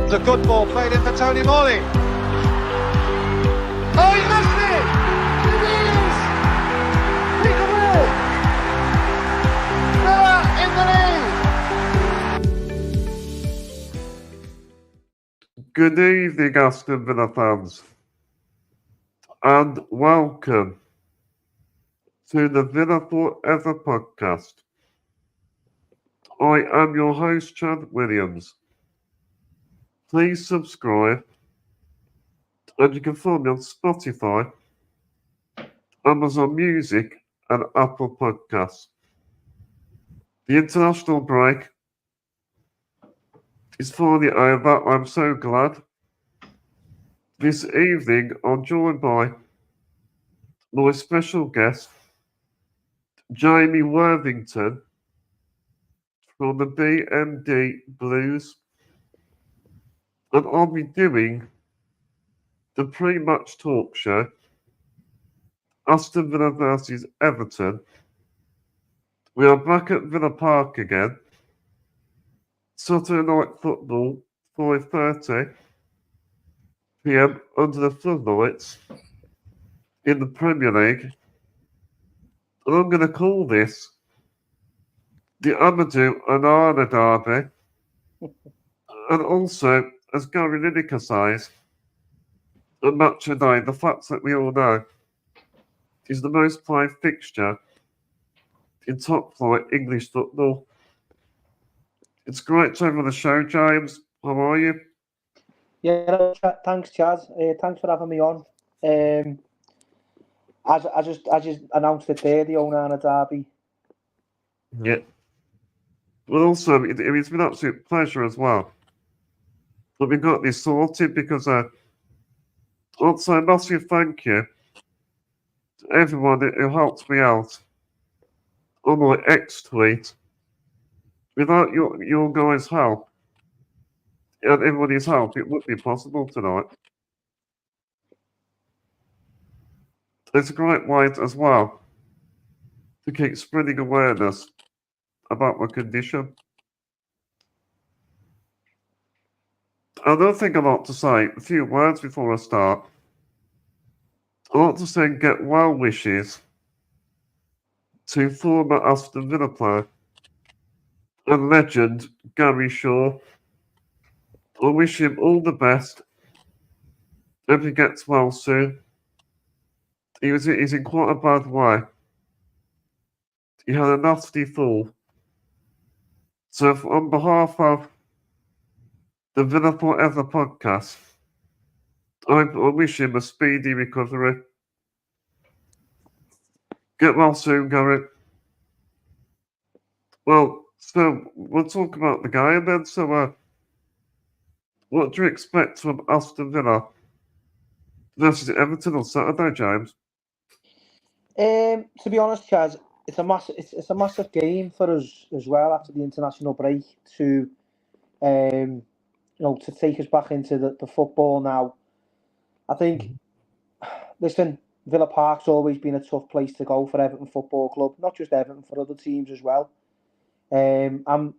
It's a good ball played in for Tony Morley. Oh, he missed it! It is! Peter Villa in the lead! Good evening, Aston Villa fans, and welcome to the Villa Forever podcast. I am your host, Chad Williams. Please subscribe, and you can find me on Spotify, Amazon Music, and Apple Podcasts. The international break is finally over. I'm so glad. This evening, I'm joined by my special guest, Jay Worthington, from the BMDBlues, and I'll be doing the pre-match talk show, Aston Villa versus Everton. We are back at Villa Park again. Saturday night football, 5:30 p.m. under the floodlights in the Premier League. And I'm going to call this the Amadou Onana derby. And also, as Gary Lineker says, a match a day, the fact that we all know is the most played fixture in top flight English football. It's great to have you on the show, James. How are you? Yeah, thanks, Chad. Thanks for having me on. I just announced it there, the Onana derby. Yeah. Well, also, it's been an absolute pleasure as well. But we got this sorted because I'd say a massive thank you to everyone who helped me out on my X tweet. Without your guys' help and everybody's help, it wouldn't be possible tonight. It's a great way as well to keep spreading awareness about my condition. Another thing I'd like to say, a few words before I start. I'd like to say get well wishes to former Aston Villa player and legend Gary Shaw. I wish him all the best. Hope he gets well soon. He's in quite a bad way. He had a nasty fall. So on behalf of the Villa Forever podcast, I wish him a speedy recovery. Get well soon, Gary. Well, so we'll talk about the game then. So, what do you expect from Aston Villa versus Everton on Saturday, James? To be honest, Chaz, it's a massive game for us as well after the international break to to take us back into the football now. I think, listen, Villa Park's always been a tough place to go for Everton Football Club, not just Everton, for other teams as well. I'm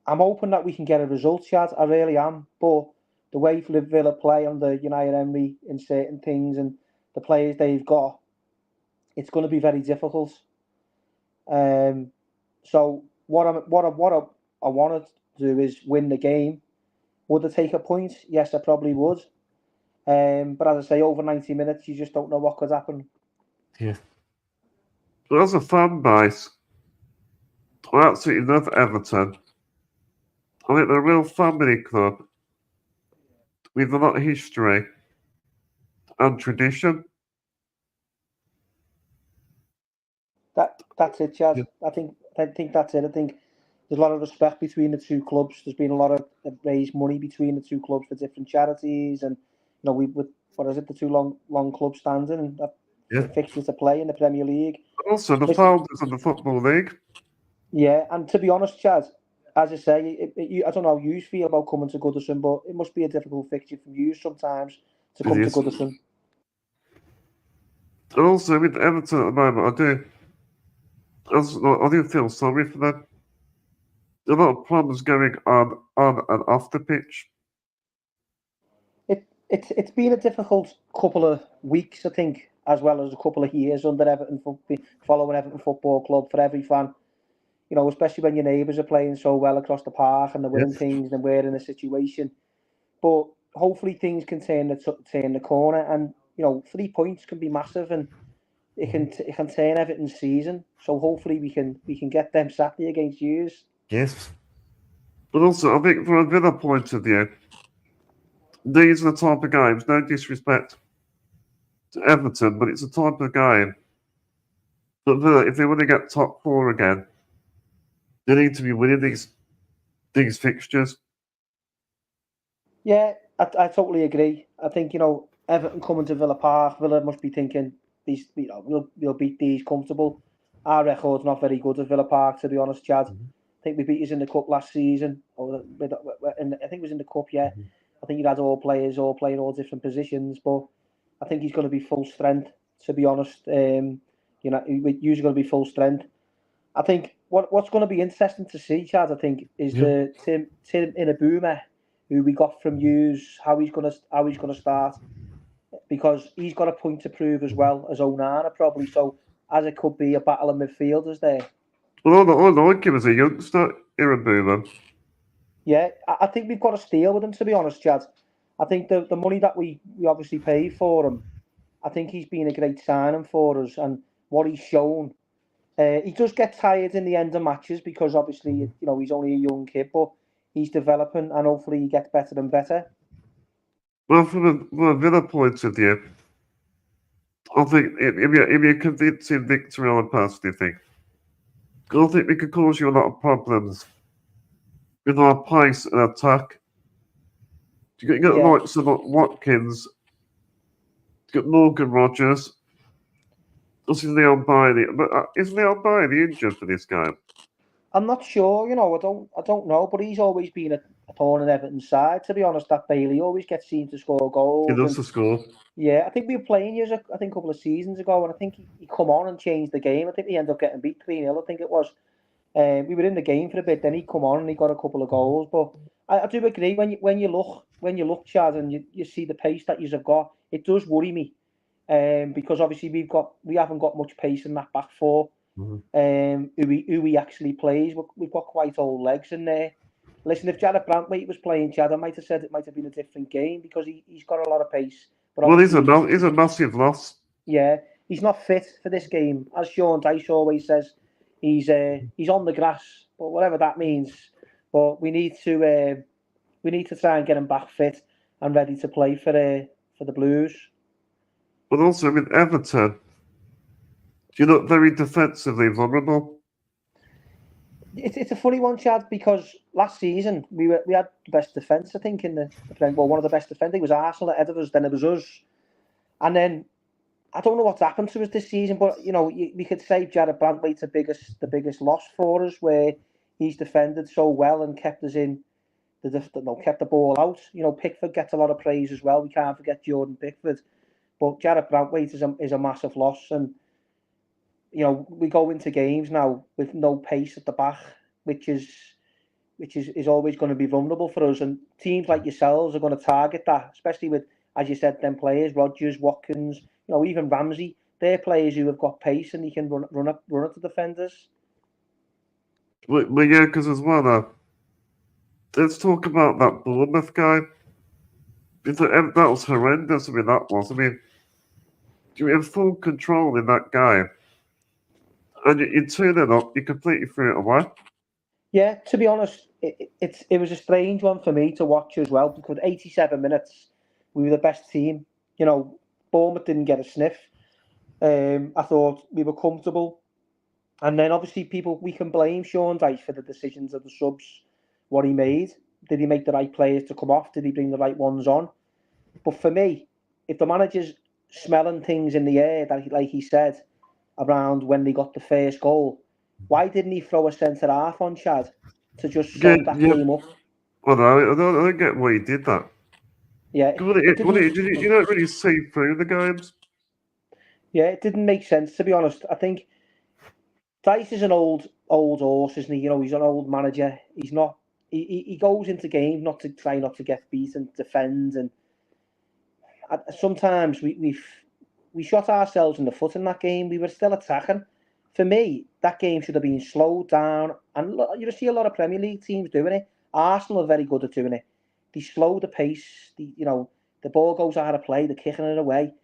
hoping that we can get a result, Chad. I really am. But the way Villa play under United Emery in certain things and the players they've got, it's going to be very difficult. So what I want to do is win the game. Would I take a point? Yes, I probably would. But as I say, over 90 minutes, you just don't know what could happen. Yeah. But as a fan base, I absolutely love Everton. I think they're a real family club with a lot of history and tradition. That's it, Chaz. Yeah. I think that's it. I think there's a lot of respect between the two clubs. There's been a lot of raised money between the two clubs for different charities, and with what is it, the two long clubs standing and fixtures to play in the Premier League. Also, the founders of the Football League. Yeah, and to be honest, Chaz, as I say, I don't know how you feel about coming to Goodison, but it must be a difficult fixture for you sometimes to come to Goodison. And also with Everton at the moment, I do feel sorry for them. There are a lot of problems going on and off the pitch. It's been a difficult couple of weeks, I think, as well as a couple of years under Everton, following Everton Football Club for every fan. You know, especially when your neighbours are playing so well across the park and they're winning things and we're in a situation. But hopefully things can turn the corner, and you know, 3 points can be massive, and it can turn Everton's season. So hopefully we can get them Saturday against Hughes. Yes. But also, I think from a Villa point of view, these are the type of games, no disrespect to Everton, but it's the type of game that Villa, if they want to get top four again, they need to be winning these fixtures. Yeah, I totally agree. I think, you know, Everton coming to Villa Park, Villa must be thinking these, you know, we'll beat these comfortable. Our record's not very good at Villa Park, to be honest, Chad. I think we beat us in the cup last season, or I think it was in the cup. Yeah, I think he had all players all playing all different positions, but I think he's going to be full strength. To be honest, you know, he's usually going to be full strength. I think what's going to be interesting to see, Chad, I think, is the Tim Inabuma, who we got from Hughes, how he's going to start, because he's got a point to prove as well as Onana probably. So as it could be a battle of midfielders there. Well, all I like him as a youngster, Irabuma. Yeah, I think we've got to steal with him, to be honest, Chad. I think the money that we obviously paid for him, I think he's been a great signing for us, and what he's shown. He does get tired in the end of matches because obviously, you know, he's only a young kid, but he's developing and hopefully he gets better and better. Well, from a Villa point of view, I think if you're a convincing victory on a pass, do you think? I think we could cause you a lot of problems with our pace and attack. You get the Yeah, likes of Watkins, you get Morgan Rogers. This is Leon Bailey, but is Leon Bailey injured for this game? I'm not sure. You know, I don't know, but he's always been a thorn in Everton's side. To be honest, that Bailey always gets seen to score He goals, loves and to score. yeah, I think we were playing years. I think a couple of seasons ago, and I think he come on and changed the game. I think we ended up getting beat 3-0. I think it was. We were in the game for a bit. Then he come on and he got a couple of goals. But I do agree when you look, Chad, and you see the pace that you've got, it does worry me. Because obviously we haven't got much pace in that back four. Who he actually plays. We've got quite old legs in there. Listen, if Jared Brantwaite was playing, Chad, I might have said it might have been a different game because he's got a lot of pace. But Well, he's obviously, a massive loss. yeah, he's not fit for this game. As Sean Dyche always says, he's on the grass, but whatever that means. But we need to try and get him back fit and ready to play for the Blues. But also with Everton, you're not very defensively vulnerable. It's a funny one, Chad, because last season we had the best defence, I think, in the Premier. Well, one of the best defenders was Arsenal ahead of us. Then it was us, and then I don't know what's happened to us this season. But you know, we could say Jared Brantwaite's the biggest loss for us, where he's defended so well and kept us in kept the ball out. You know, Pickford gets a lot of praise as well. We can't forget Jordan Pickford, but Jared Brantwaite is a massive loss, and you know, we go into games now with no pace at the back, which is always going to be vulnerable for us. And teams like yourselves are going to target that, especially with, as you said, them players, Rodgers, Watkins, you know, even Ramsey. They're players who have got pace and he can run at the defenders. But yeah, because as well, let's talk about that Bournemouth guy. That was horrendous. I mean, that was. I mean, you have full control in that game, and you turn it up, you completely threw it away. Yeah, to be honest, it was a strange one for me to watch as well because 87 minutes we were the best team. You know, Bournemouth didn't get a sniff. I thought we were comfortable, and then obviously we can blame Sean Dyche for the decisions of the subs, what he made. Did he make the right players to come off? Did he bring the right ones on? But for me, if the manager's smelling things in the air, like he said, around when they got the first goal, why didn't he throw a centre half on Chad to just Yeah, soak that yeah. game up? Well, no, I don't get why he did that. Yeah, it didn't. You don't really see through the games. Yeah, it didn't make sense, to be honest. I think Dice is an old horse, isn't he? You know, he's an old manager. He's not. He goes into games not to get beat and defend, and sometimes we shot ourselves in the foot in that game. We were still attacking. For me, that game should have been slowed down. And you see a lot of Premier League teams doing it. Arsenal are very good at doing it. They slow the pace. The ball goes out of play. They're kicking it away.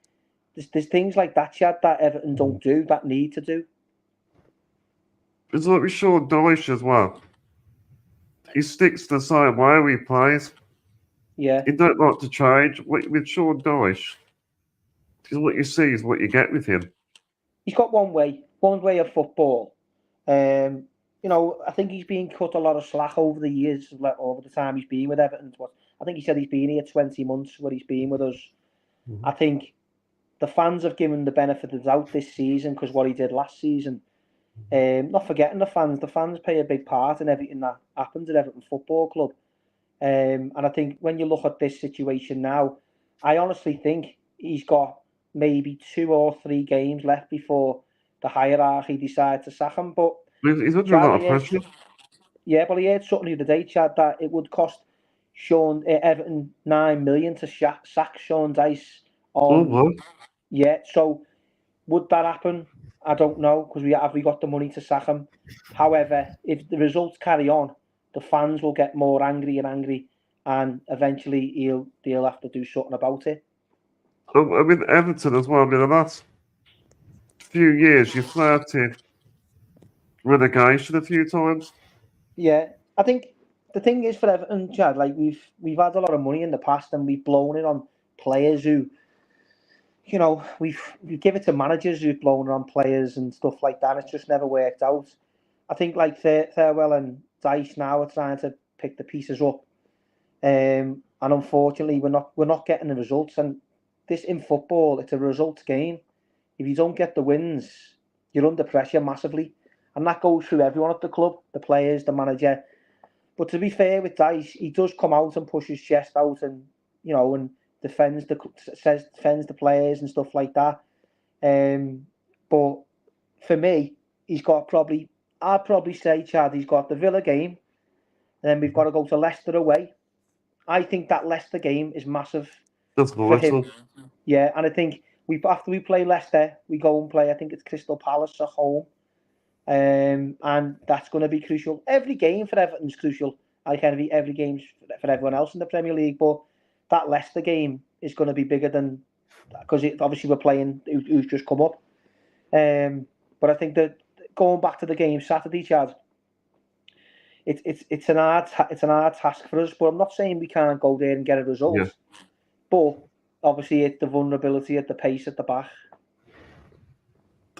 There's things like that, Chad, that Everton don't do, that need to do. It's like with Sean Dyche as well. He sticks to the side where he plays. Yeah. He don't like to change. With Sean Dyche, what you see is what you get with him. He's got one way of football. I think he's been cut a lot of slack over the years, over the time he's been with Everton. I think he said he's been here 20 months where he's been with us. I think the fans have given the benefit of the doubt this season because what he did last season. Not forgetting the fans play a big part in everything that happens at Everton Football Club. And I think when you look at this situation now, I honestly think he's got maybe 2 or 3 games left before the hierarchy decide to sack him. But He's under a lot of pressure. Yeah, but he heard something the other day, Chad, that it would cost Everton 9 million to sack Sean Dyche. Yeah, so would that happen? I don't know, because we got the money to sack him. However, if the results carry on, the fans will get more angry, and eventually they'll have to do something about it. I mean, Everton as well. I mean, the last few years, you've flirted relegation a few times. Yeah, I think the thing is for Everton, Chad, like we've had a lot of money in the past, and we've blown it on players who, we give it to managers who've blown it on players and stuff like that. It's just never worked out. I think like Thirlwell and Dyche now are trying to pick the pieces up, and unfortunately we're not getting the results. And this in football, it's a results game. If you don't get the wins, you're under pressure massively, and that goes through everyone at the club, the players, the manager. But to be fair with Dyche, he does come out and push his chest out, and and defends the players and stuff like that. But for me, he's got I'd probably say, Chad, he's got the Villa game, and then we've got to go to Leicester away. I think that Leicester game is massive for him. Yeah, and I think after we play Leicester, we go and play, I think it's Crystal Palace at home. And that's going to be crucial. Every game for Everton's crucial. Every game's for everyone else in the Premier League, but that Leicester game is going to be bigger than, because obviously we're playing who's just come up. But I think that going back to the game Saturday, Chad, it's an hard task for us. But I'm not saying we can't go there and get a result. Yeah. But obviously it's the vulnerability at the pace at the back.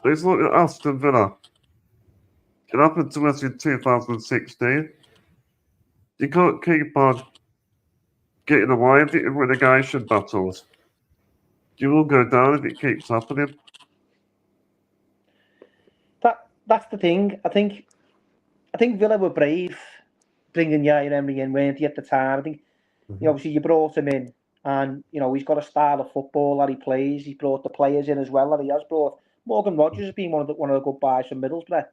It's like Aston Villa. It happened to us in 2016. You can't keep on getting away with it in relegation battles. You will go down if it keeps happening. That's the thing. I think Villa were brave bringing Yaya Emery in, weren't he, at the time? I think obviously you brought him in, and he's got a style of football that he plays. He brought the players in as well that he has brought. Morgan Rogers has been one of the good buys from Middlesbrough.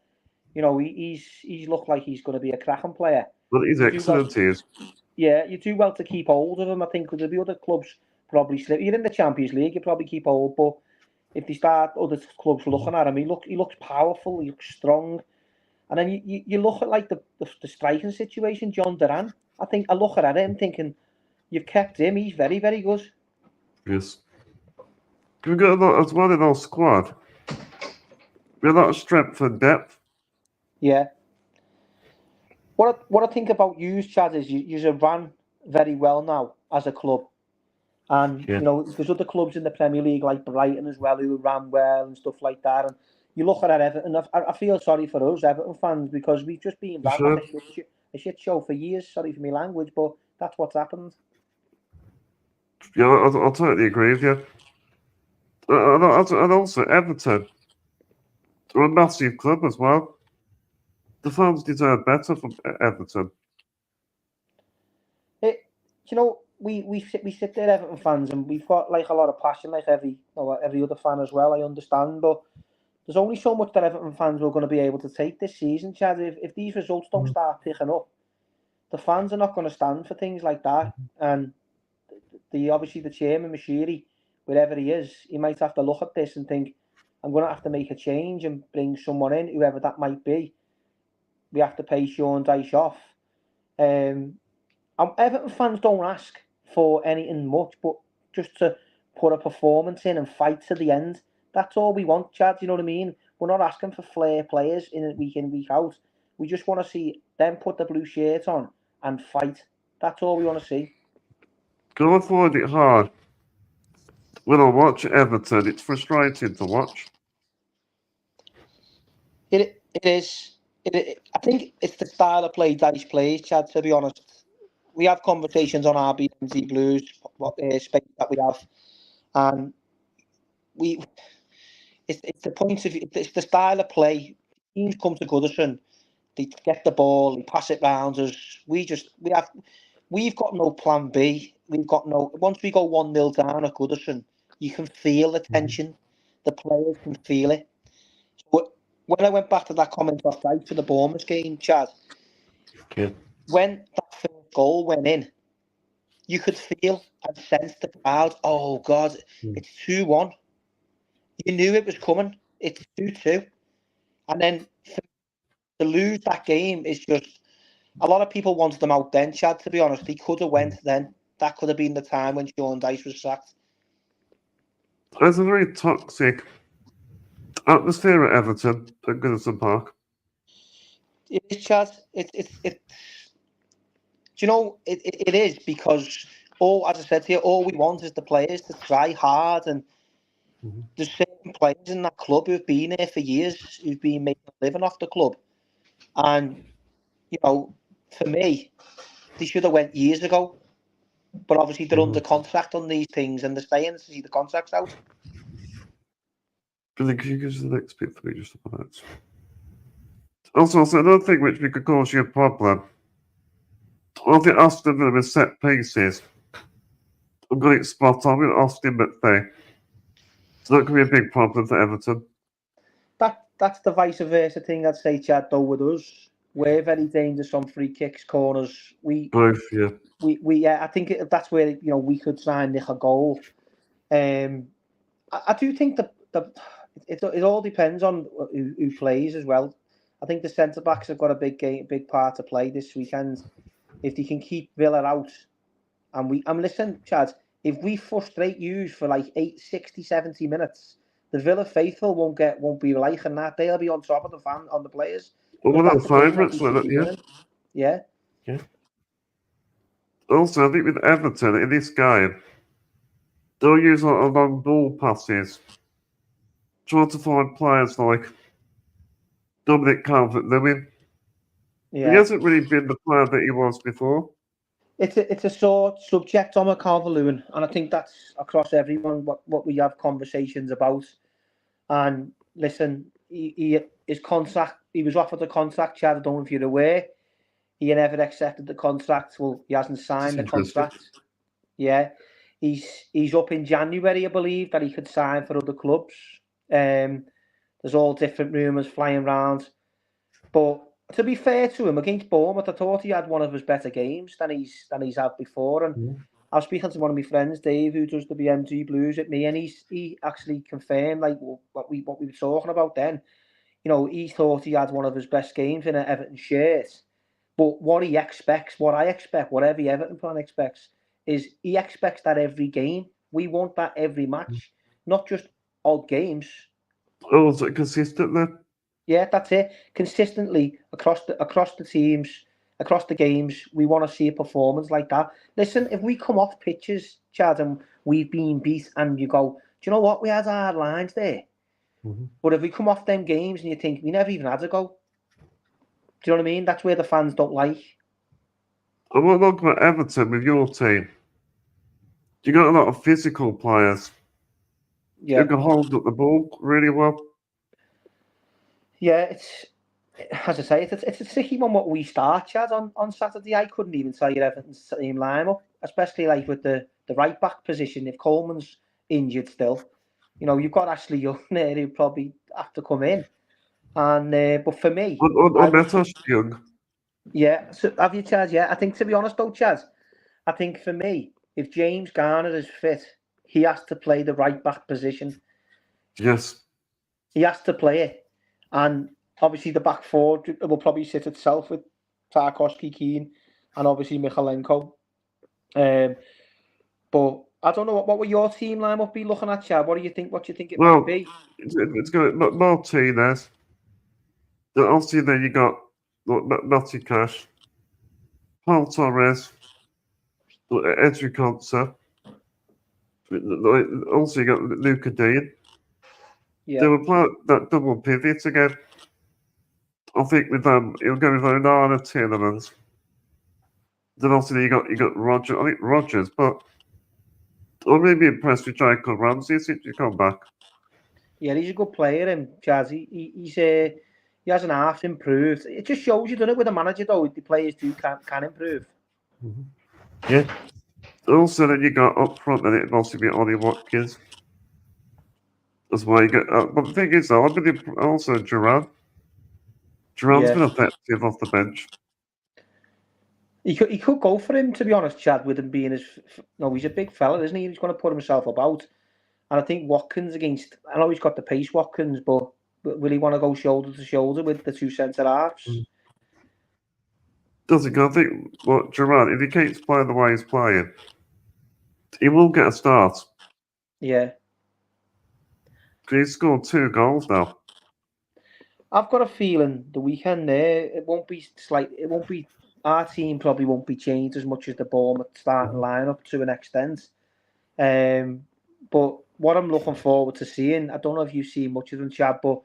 He's looked like he's going to be a cracking player. Well, he's excellent, he is. Yeah, you do well to keep hold of him. I think because the other clubs probably slip. You're in the Champions League, you probably keep hold, but if they start other clubs looking at him, he looks powerful, he looks strong. And then you look at like the striking situation, John Duran. I look at him thinking, you've kept him, he's very, very good. Yes. We've got a lot as well in our squad. We've got a lot of strength and depth. Yeah. What I think about you, Chad, is you ran very well now as a club. And, there's other clubs in the Premier League like Brighton as well who ran well and stuff like that. And you look at Everton, I feel sorry for us Everton fans because we've just been ran like a shit show for years. Sorry for my language, but that's what's happened. Yeah, I'll totally agree with you. And also Everton, they're a massive club as well. The fans deserve better from Everton. We sit there, Everton fans, and we've got like a lot of passion, like every other fan as well. I understand, but there's only so much that Everton fans are going to be able to take this season, Chad. If these results don't start picking up, the fans are not going to stand for things like that. And obviously the chairman, Mashiri, wherever he is, he might have to look at this and think, I'm going to have to make a change and bring someone in, whoever that might be. We have to pay Sean Dyche off. Everton fans don't ask for anything much, but just to put a performance in and fight to the end. That's all we want, Chad. You know what I mean? We're not asking for flair players in, week out. We just want to see them put the blue shirt on and fight. That's all we want to see. I find it hard. When I watch Everton, it's frustrating to watch. It is. I think it's the style of play Dyche plays, Chad, to be honest. We have conversations on our BMDBlues space that we have. And it's the point of it's the style of play. Teams come to Goodison, they get the ball, they pass it round us. We've got no plan B. We've got no. Once we go 1-0 down at Goodison, you can feel the tension. The players can feel it. But when I went back to that comment off right for the Bournemouth game, Chad, when that first goal went in, you could feel and sense the crowd. Oh God, it's 2-1. You knew it was coming. It's 2-2. And then to lose that game is just... A lot of people wanted them out then, Chad, to be honest. He could have went then. That could have been the time when Sean Dyche was sacked. There's a very toxic atmosphere at Everton at Goodison Park. It is, Chad. Do you know, it is because, as I said to you, all we want is the players to try hard, and there's certain players in that club who've been there for years, who've been making a living off the club. And, you know, for me, they should have went years ago. But obviously they're under contract on these things and they're staying to see the contracts out. I think you give us the next bit for me just about that. Also, another thing which we could cause you a problem. I think Aston Villa with set pieces. I'm going to spot on with Austin McVeigh. So that could be a big problem for Everton. That's the vice versa thing I'd say, Chad, though, with us. We're very dangerous on free kicks, corners. Both, yeah. I think that's where we could try and nick a goal. I do think it all depends on who plays as well. I think the centre backs have got a big part to play this weekend. If they can keep Villa out, and listen, Chad, if we frustrate you for like 60, 70 minutes, the Villa faithful won't be liking that. They'll be on top of the players. Well, one of the favourites with it, yeah. Also, I think with Everton in this game, they'll use a lot of long ball passes, trying to find players like Dominic Calvert-Lewin. Yeah. He hasn't really been the player that he was before. It's a sore subject, Dominic Calvert-Lewin, and I think that's across everyone what we have conversations about. And listen, his contract, he was offered a contract, Chad, I don't know if you're aware. He never accepted the contract. Well, he hasn't signed the contract. Yeah. He's up in January, I believe, that he could sign for other clubs. There's all different rumours flying around. But to be fair to him, against Bournemouth, I thought he had one of his better games than he's had before. And I was speaking to one of my friends, Dave, who does the BMDBlues at me, and he actually confirmed like what we were talking about then. You know, he thought he had one of his best games in an Everton shirt. But what I expect, what every Everton fan expects, is he expects that every game. We want that every match, not just odd games. Oh, is it consistently? Yeah, that's it. Consistently across the teams, across the games, we want to see a performance like that. Listen, if we come off pitches, Chad, and we've been beat, and you go, do you know what? We had hard lines there. But if we come off them games and you think we never even had a go, do you know what I mean? That's where the fans don't like. And what about Everton with your team? You got a lot of physical players who can hold up the ball really well. Yeah, it's, as I say, it's a tricky one what we start, Chad, on Saturday. I couldn't even tell you Everton's team lineup, especially like with the right back position. If Coleman's injured still, you know, you've got Ashley Young there who probably have to come in. And but for me, Young. Yeah, so have you, Chad? Yeah, I think to be honest though, Chad, I think for me, if James Garner is fit, he has to play the right back position. Yes. He has to play it. And obviously the back four will probably sit itself with Tarkowski, Keane, and obviously Michalenko. But I don't know, what will your team lineup be looking at, Chad? What do you think it might be? It's going to Martinez. Obviously, then you got Matty Cash, Paul Torres, Edric Konsa. Also, you got Luca Dean. Yeah. They were playing that double pivot again. I think with he'll go with Onana, Tielemans. Then obviously you got Roger. I think Rogers, but I'm really impressed with Jacob Ramsey since he come back. Yeah, he's a good player, and Chaz. He hasn't half improved. It just shows you, doesn't it, with a manager though, the players can improve. Yeah. Also, then you got up front, then it must be Ollie Watkins. That's why you get. But the thing is, though, I believe also Gerrard. Gerrard's been effective off the bench. He could go for him, to be honest, Chad, with him being he's a big fella, isn't he? He's going to put himself about. And I think Watkins I know he's got the pace, Watkins, but will he want to go shoulder to shoulder with the two centre halves? Does he? I think Gerrard, if he keeps playing the way he's playing, he will get a start. Yeah. He's scored 2 goals now. I've got a feeling the weekend there, it won't be our team probably won't be changed as much as the Bournemouth starting lineup to an extent. But what I'm looking forward to seeing, I don't know if you've seen much of him, Chad, but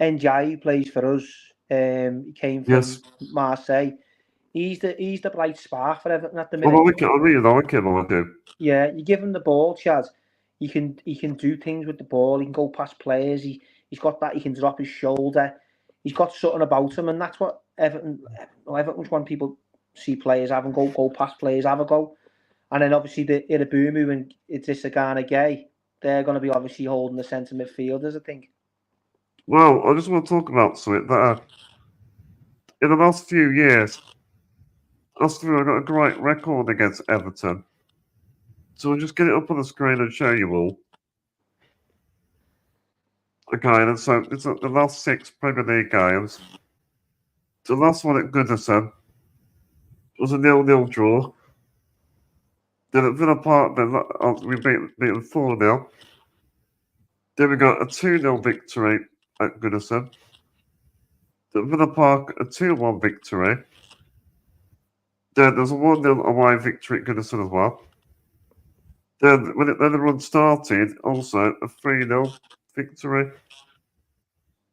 Ndiaye plays for us. He came from Marseille. He's the bright spark for Everton at the minute. I really like him, I do. Yeah, you give him the ball, Chad. He can do things with the ball. He can go past players. He's got that. He can drop his shoulder. He's got something about him, and that's what Everton's want people see players have and go past players, have a go. And then obviously the Irabumu and Idrissa Gay, they're going to be obviously holding the centre midfielders, I think. Well, I just want to talk about something that in the last few years, Aston have got a great record against Everton. So I'll just get it up on the screen and show you all. Okay, and so it's the last 6 Premier League games. The last one at Goodison was a 0-0 draw. Then at Villa Park, we beat them 4-0. Then we got a 2-0 victory at Goodison. At Villa Park, a 2-1 victory. Then there's a 1-0 away victory at Goodison as well. Then when the run started, also a 3-0 victory.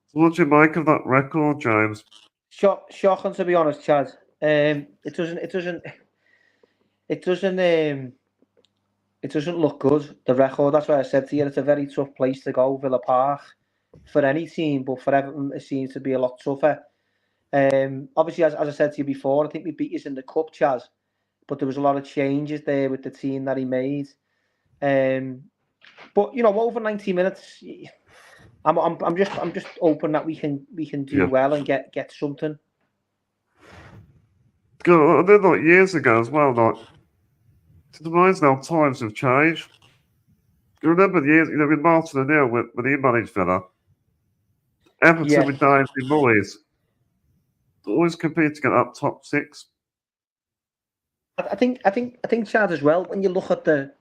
So what do you make of that record, James? Shocking, to be honest, Chad. It doesn't look good, the record. That's why I said to you, it's a very tough place to go, Villa Park, for any team, but for Everton it seems to be a lot tougher. Obviously, as I said to you before, I think we beat us in the cup, Chaz, but there was a lot of changes there with the team that he made. But over 90 minutes, I'm just hoping that we can do well and get something. God, I did like years ago as well. Like, to the minds now, times have changed. You remember the years, with Martin O'Neill when he managed Villa, Everton with David Moyes, always competing at that top 6. I think, Chad, as well. When you look at the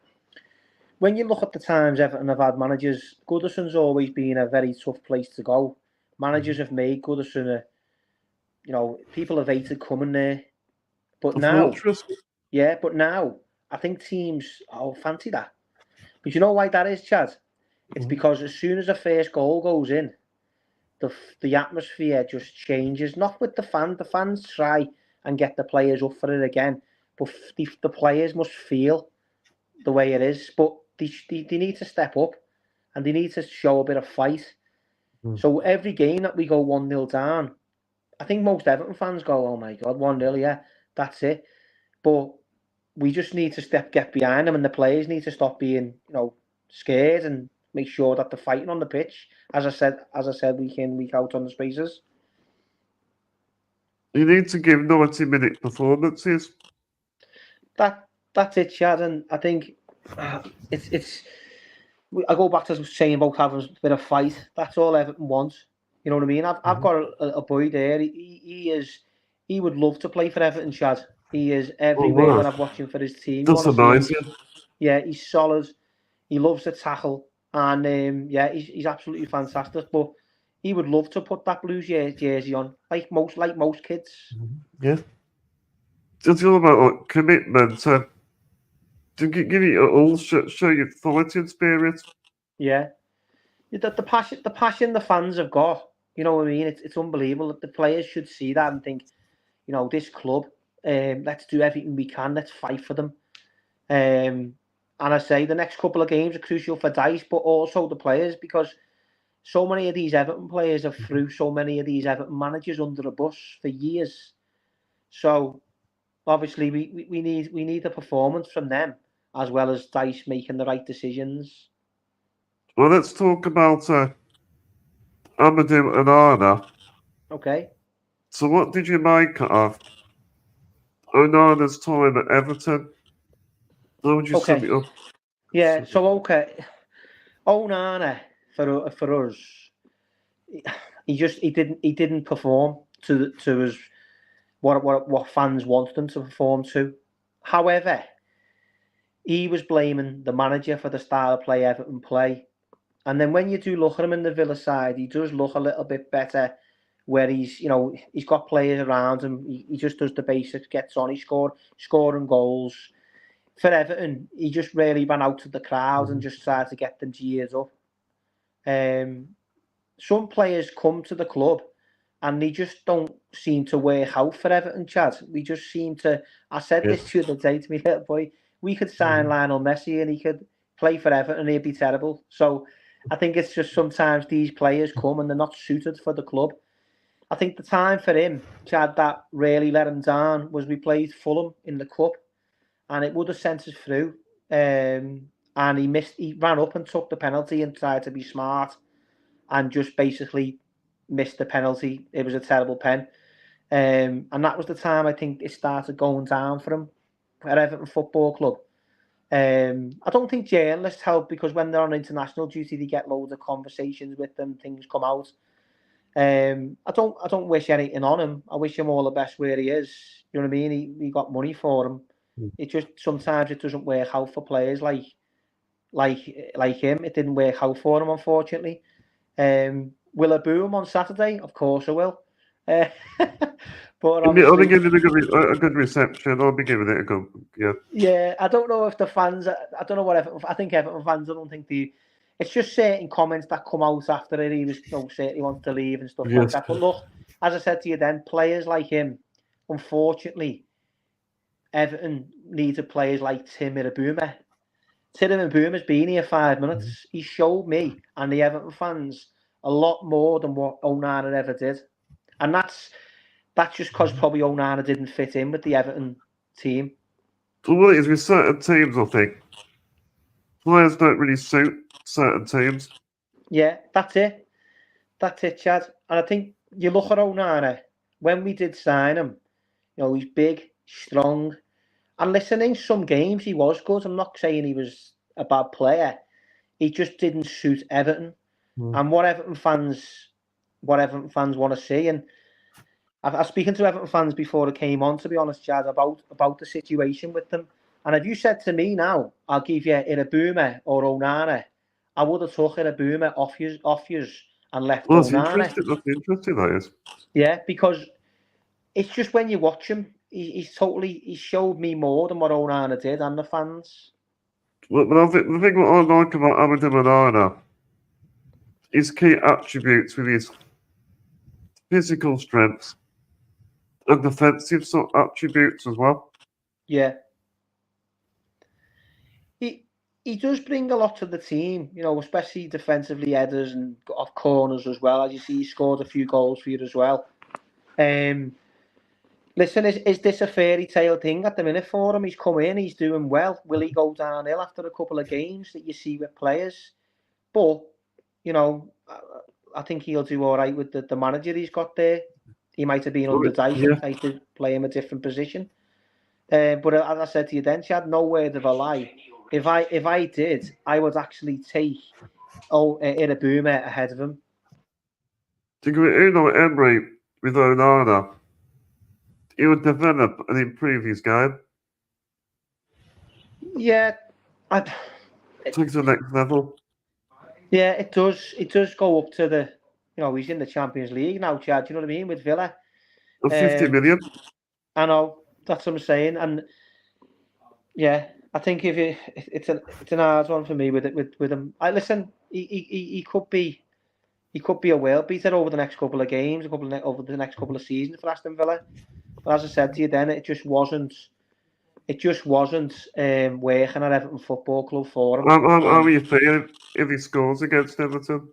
times Everton have had managers, Goodison's always been a very tough place to go. Managers have made Goodison people have hated coming there. But now, I think teams fancy that. But you know why that is, Chad? It's because as soon as the first goal goes in, the atmosphere just changes. Not with the fans. The fans try and get the players up for it again. But the players must feel the way it is. But they need to step up and they need to show a bit of fight. So every game that we go 1-0 down, I think most Everton fans go, oh my God, 1-0, yeah, that's it. But we just need to get behind them, and the players need to stop being, scared and make sure that they're fighting on the pitch. As I said, week in, week out on the spaces. You need to give 90-minute performances. That's it, Chad, and I think I go back to saying about having a bit of fight. That's all Everton wants. You know what I mean? I've got a boy there. He would love to play for Everton, Chad. He is everywhere when I'm watching for his team. You That's want to see him? amazing. Yeah, he's solid. He loves to tackle, and he's absolutely fantastic. But he would love to put that Blues jersey on, like most kids. Yeah. It's all about like commitment to give you all show your fighting spirit. Yeah, the passion the fans have got. You know what I mean? It's unbelievable. The players should see that and think, this club. Let's do everything we can. Let's fight for them. And I say the next couple of games are crucial for Dice, but also the players, because so many of these Everton players have threw so many of these Everton managers under the bus for years. So obviously we need a performance from them, as well as Dice making the right decisions. Well, let's talk about Amadou Onana. Okay. So, what did you make of Onana's time at Everton? How would you sum it up? Yeah. So Onana for us, he didn't perform to us what fans wanted him to perform to. However, he was blaming the manager for the style of play Everton play. And then when you do look at him in the Villa side, he does look a little bit better, where he's got players around him. He just does the basics, gets on, scoring goals. For Everton, he just really ran out to the crowd and just tried to get them geared up. Some players come to the club and they just don't seem to work out for Everton, Chad. We just seem to. I said this to you the other day to me little boy. We could sign Lionel Messi and he could play for Everton and he'd be terrible. So I think it's just sometimes these players come and they're not suited for the club. I think the time for him, Chad, that really let him down was we played Fulham in the cup, and it would have sent us through. And he ran up and took the penalty and tried to be smart, and just basically missed the penalty. It was a terrible pen. And that was the time I think it started going down for him at Everton Football Club. I don't think journalists help, because when they're on international duty, they get loads of conversations with them, things come out. I don't wish anything on him. I wish him all the best where he is. You know what I mean? He got money for him. It just sometimes it doesn't work out for players like him. It didn't work out for him, unfortunately. Will I boo him on Saturday? Of course I will. But I'll be giving it a good reception. I'll be giving it a good, yeah. Yeah, I don't know if the fans. I don't know what Everton. I think Everton fans. I don't think the. It's just certain comments that come out after it. He was saying he wants to leave and stuff like that. But look, as I said to you then, players like him, unfortunately, Everton needs players like Tim Irbuma. Tim Irbouma's been here 5 minutes. He showed me and the Everton fans a lot more than what Onana ever did, and that's just because probably Onana didn't fit in with the Everton team. So what it is with certain teams, I think players don't really suit certain teams. Yeah, that's it, Chad. And I think you look at Onana, when we did sign him, he's big, strong, and listen, in some games he was good. I'm not saying he was a bad player. He just didn't suit Everton. And what Everton fans want to see. And I was speaking to Everton fans before it came on, to be honest, Chad, about the situation with them. And if you said to me now, I'll give you Irbuma or Onana, I would have took Irbuma off yous and left Onana. That's interesting, that is. Yeah, because it's just when you watch him, he showed me more than what Onana did, and the fans. But the thing what I like about Amadou Onana, his key attributes with his physical strength and defensive sort of attributes as well. Yeah. He does bring a lot to the team, especially defensively, headers and off corners as well. As you see, he scored a few goals for you as well. Listen, is this a fairy tale thing at the minute for him? He's come in, he's doing well. Will he go downhill after a couple of games that you see with players? But, I think he'll do all right with the manager he's got there. He might have been under Dice and to play him a different position. But as I said to you then, she had no word of a lie. if I did, I would actually take Boomer ahead of him. Do you know Emery with Onana? He would develop and improve his game. Yeah, Take to the next level. Yeah, it does. It does go up to the. He's in the Champions League now, Chad. Do you know what I mean? With Villa. 50 million. I know. That's what I'm saying. And yeah, I think it's an hard one for me with him. Listen. He could be a world beater over the next couple of games, over the next couple of seasons for Aston Villa. But as I said to you, then it just wasn't. It just wasn't working at Everton Football Club for him. How are you feeling if he scores against Everton?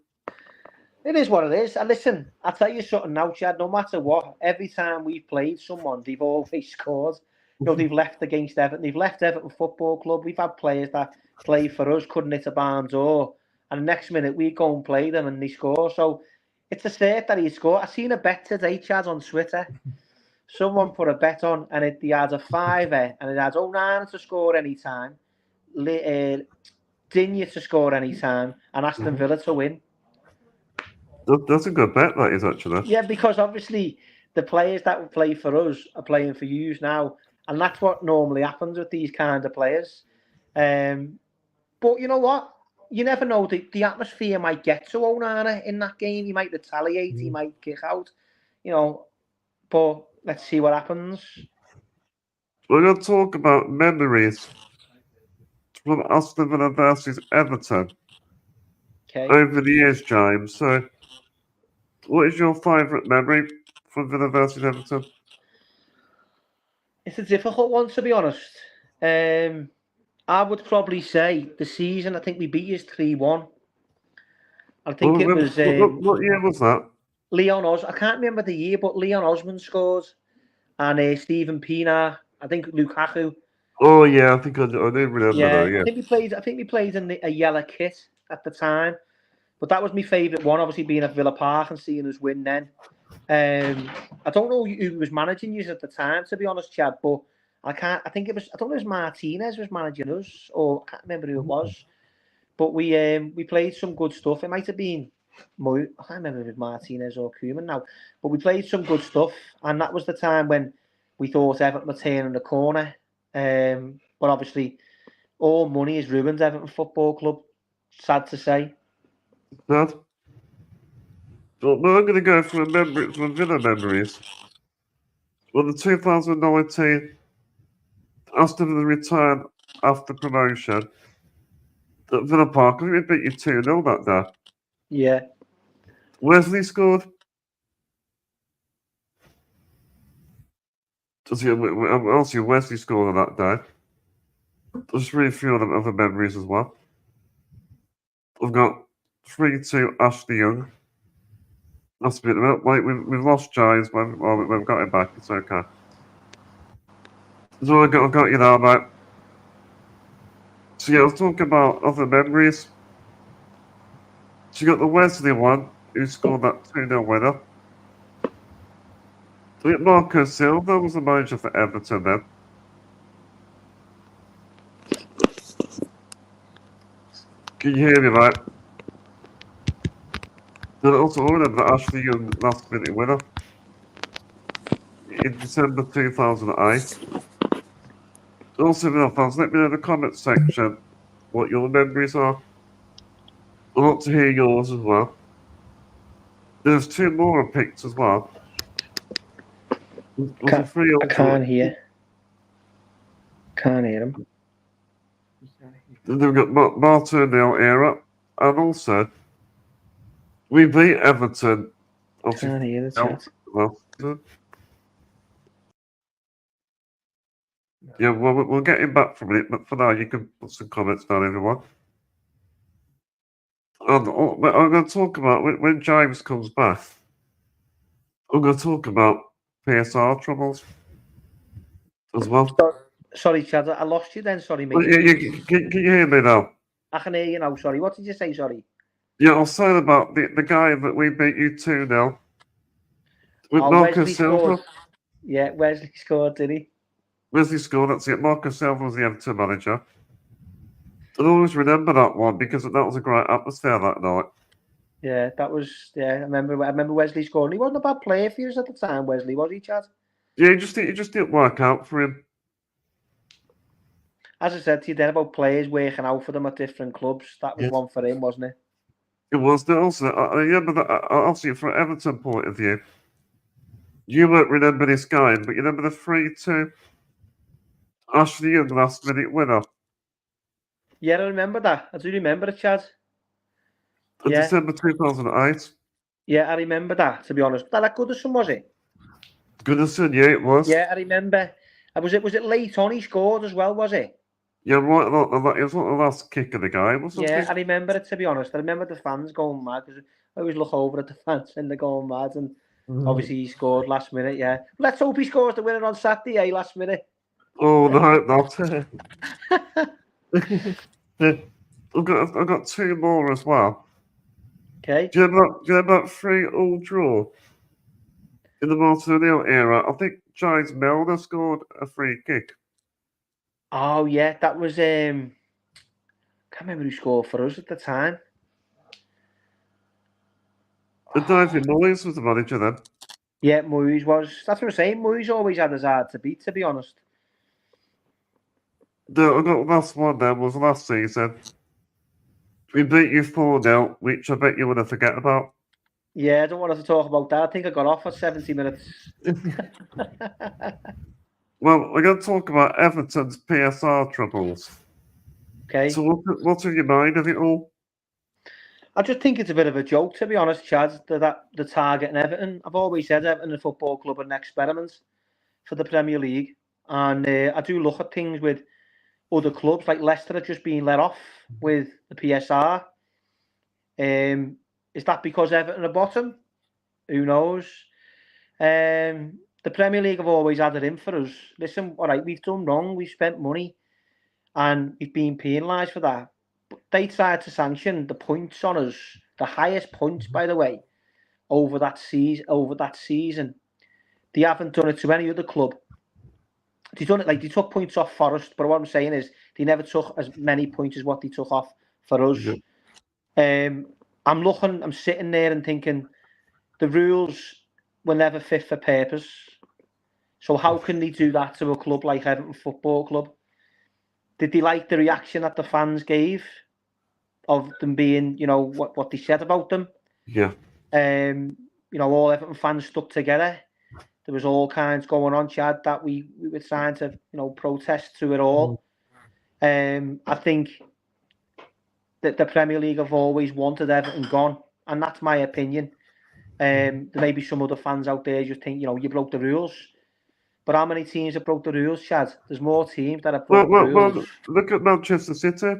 It is what it is. And listen, I'll tell you something now, Chad. No matter what, every time we've played someone, they've always scored. They've left against Everton. They've left Everton Football Club. We've had players that play for us, couldn't hit a barn door. And the next minute, we go and play them and they score. So it's a cert that he scored. I seen a bet today, Chad, on Twitter. Someone put a bet on and he had a fiver and it had Onana to score any time, Digne to score any time, and Aston Villa to win. That's a good bet, that is, actually. Yeah, because obviously the players that would play for us are playing for you now, and that's what normally happens with these kind of players. But you know what? You never know. The atmosphere might get to Onana in that game. He might retaliate. He might kick out. But let's see what happens. We're going to talk about memories from Aston Villa versus Everton over the years, James. So, what is your favourite memory from Villa versus Everton? It's a difficult one, to be honest. I would probably say the season. I think we beat us 3-1. I think it was. What year was that? I can't remember the year, but Leon Osman scored, and Stephen Pienaar. I think Lukaku. Oh yeah, I think I do remember that. Yeah, I think we played in a yellow kit at the time, but that was my favourite one. Obviously, being at Villa Park and seeing us win then. I don't know who was managing you at the time, to be honest, Chad. But I think it was. I don't know if it was Martinez was managing us, or I can't remember who it was. But we played some good stuff. It might have been. I can't remember if it was Martinez or Koeman now, but we played some good stuff, and that was the time when we thought Everton were turning the corner. But obviously, all money has ruined Everton Football Club. Sad to say. Sad. But we're going to go from Villa memories. Well, the 2019 Aston Villa returned after promotion at Villa Park. I think we beat you 2-0 that day. Yeah. Wesley scored. Also, Wesley scored on that day. There's really few other memories as well. I've got 3-2 Ashley Young. That's a bit like we've lost Giles, but we've got him back. It's okay. So I got you now, mate. So yeah, I was talking about other memories. So you got the Wesley one, who scored that 2-0 winner. I think Marco Silva was the manager for Everton then. Can you hear me, mate? Then I also remember that Ashley Young last minute winner in December 2008. Also, fans, let me know in the comments section what your memories are. I'd like to hear yours as well. There's 2 more I picked as well. I can't hear. Can't hear him. Then we've got Martinez era, and also we beat Everton. Can't hear the chat. Well, yeah, well, we'll get him back from it, but for now, you can put some comments down, everyone. And I'm going to talk about, when James comes back, I'm going to talk about PSR troubles as well. Sorry, Chad, I lost you then. Sorry, mate. Can you hear me now? I can hear you now. Sorry. What did you say? Sorry. Yeah, I was saying about the guy that we beat you 2-0 with Marco Silva. Yeah, Wesley scored, did he? Wesley scored, that's it. Marco Silva was the Everton manager. I'll always remember that one because that was a great atmosphere that night. Yeah, that was. Yeah, I remember Wesley scoring. He wasn't a bad player for us at the time, Wesley, was he, Chad? Yeah, it just didn't work out for him. As I said to you then about players working out for them at different clubs, that was Yes. one for him, wasn't it? It was also. I remember that. Obviously, from an Everton point of view, you won't remember this game, but you remember the 3-2 Ashley Young last minute winner Yeah, I remember that. I do remember it, Chad. in Yeah. December 2008. Yeah, I remember that, to be honest. That Goodison, was it? Goodison, yeah, it was. Yeah, I remember. Was it late on he scored as well, was it? Yeah, right. It was like the last kick of the game or something. Yeah, I remember it, to be honest. I remember the fans going mad, because I always look over at the fans and they're going mad, and obviously he scored last minute, yeah. Let's hope he scores the winner on Saturday, last minute. Oh, no, I hope not. I've got two more as well. Okay. Do you remember that 3-3 draw in the Martin O'Neill era? I think James Milner scored a free kick. Oh, yeah, that was... can't remember who scored for us at the time. And David Moyes was the manager then. Yeah, Moyes was. That's what I'm saying. Moyes always had us hard to beat, to be honest. I got last one then was last season. We beat you 4-0, which I bet you want to forget about. Yeah, I don't want us to talk about that. I think I got off at 70 minutes. Well, we're going to talk about Everton's PSR troubles. Okay. So what's in your mind of it all? I just think it's a bit of a joke, to be honest, Chad, that the target in Everton. I've always said Everton, the football club, are an experiment for the Premier League. And I do look at things with other clubs, like Leicester are just being let off with the PSR. Is that because Everton are bottom? Who knows? The Premier League have always had it in for us. Listen, all right, we've done wrong. We've spent money and we've been penalised for that. But they tried to sanction the points on us, the highest points, by the way, over that season. They haven't done it to any other club. They done it like they took points off Forest, but what I'm saying is they never took as many points as what they took off for us. Yeah. I'm sitting there and thinking the rules were never fit for purpose. So how can they do that to a club like Everton Football Club? Did they like the reaction that the fans gave of them being, what they said about them? Yeah. All Everton fans stuck together. There was all kinds going on, Chad, that we were trying to, protest through it all. I think that the Premier League have always wanted Everton gone, and that's my opinion. There may be some other fans out there just think, you broke the rules. But how many teams have broke the rules, Chad? There's more teams that have broke the rules. Well, look at Manchester City.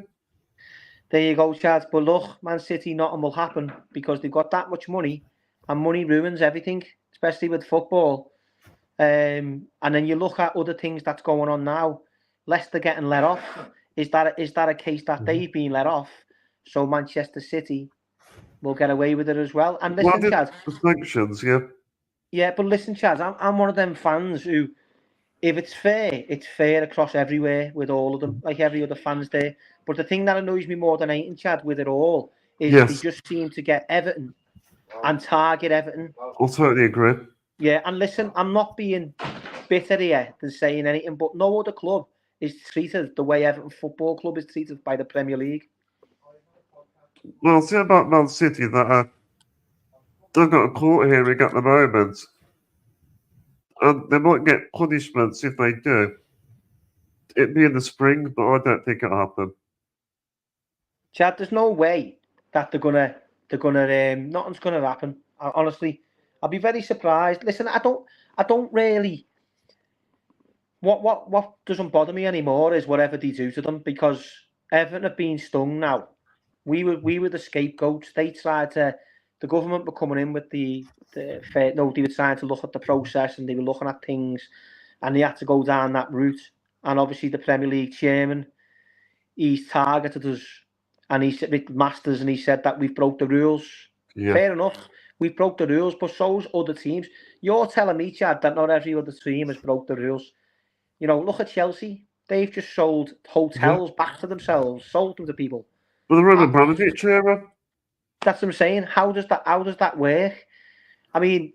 There you go, Chad. But look, Man City, nothing will happen because they've got that much money, and money ruins everything, especially with football. And then you look at other things that's going on now. Leicester getting let off. Is that a case that they've been let off? So Manchester City will get away with it as well. And listen, Chad. Sanctions, yeah. Yeah, but listen, Chad, I'm one of them fans who, if it's fair across everywhere with all of them, like every other fans there. But the thing that annoys me more than anything, Chad, with it all, is they just seem to get Everton and target Everton. I'll totally agree. Yeah, and listen, I'm not being bitter here than saying anything, but no other club is treated the way Everton Football Club is treated by the Premier League. Well, see about Man City that they've got a court hearing at the moment, and they might get punishments if they do. It'd be in the spring, but I don't think it'll happen. Chad, there's no way that nothing's gonna happen. Honestly, I'll be very surprised. Listen, I don't really. What doesn't bother me anymore is whatever they do to them, because Everton have been stung now. We were the scapegoats. They tried to. The government were coming in with they were trying to look at the process and they were looking at things, and they had to go down that route. And obviously, the Premier League chairman, he's targeted us, and he said with Masters, and he said that we've broke the rules. Yeah. Fair enough, we broke the rules, but so's other teams. You're telling me, Chad, that not every other team has broke the rules. Look at Chelsea. They've just sold hotels back to themselves, sold them to people. But the Roman Abramovich era. That's what I'm saying. How does that work? I mean,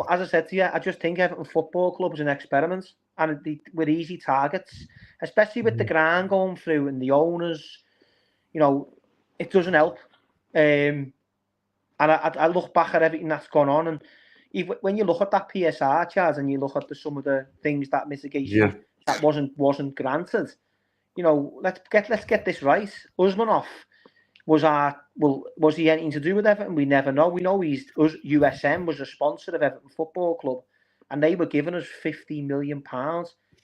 as I said to you, I just think Everton Football Club is an experiment, and with easy targets, especially with the ground going through and the owners. You know, it doesn't help. And I look back at everything that's gone on, and when you look at that PSR charge and you look at some of the things that mitigation that wasn't granted, you know, let's get this right. Usmanov was he anything to do with Everton? We never know. We know USM was a sponsor of Everton Football Club, and they were giving us £50 million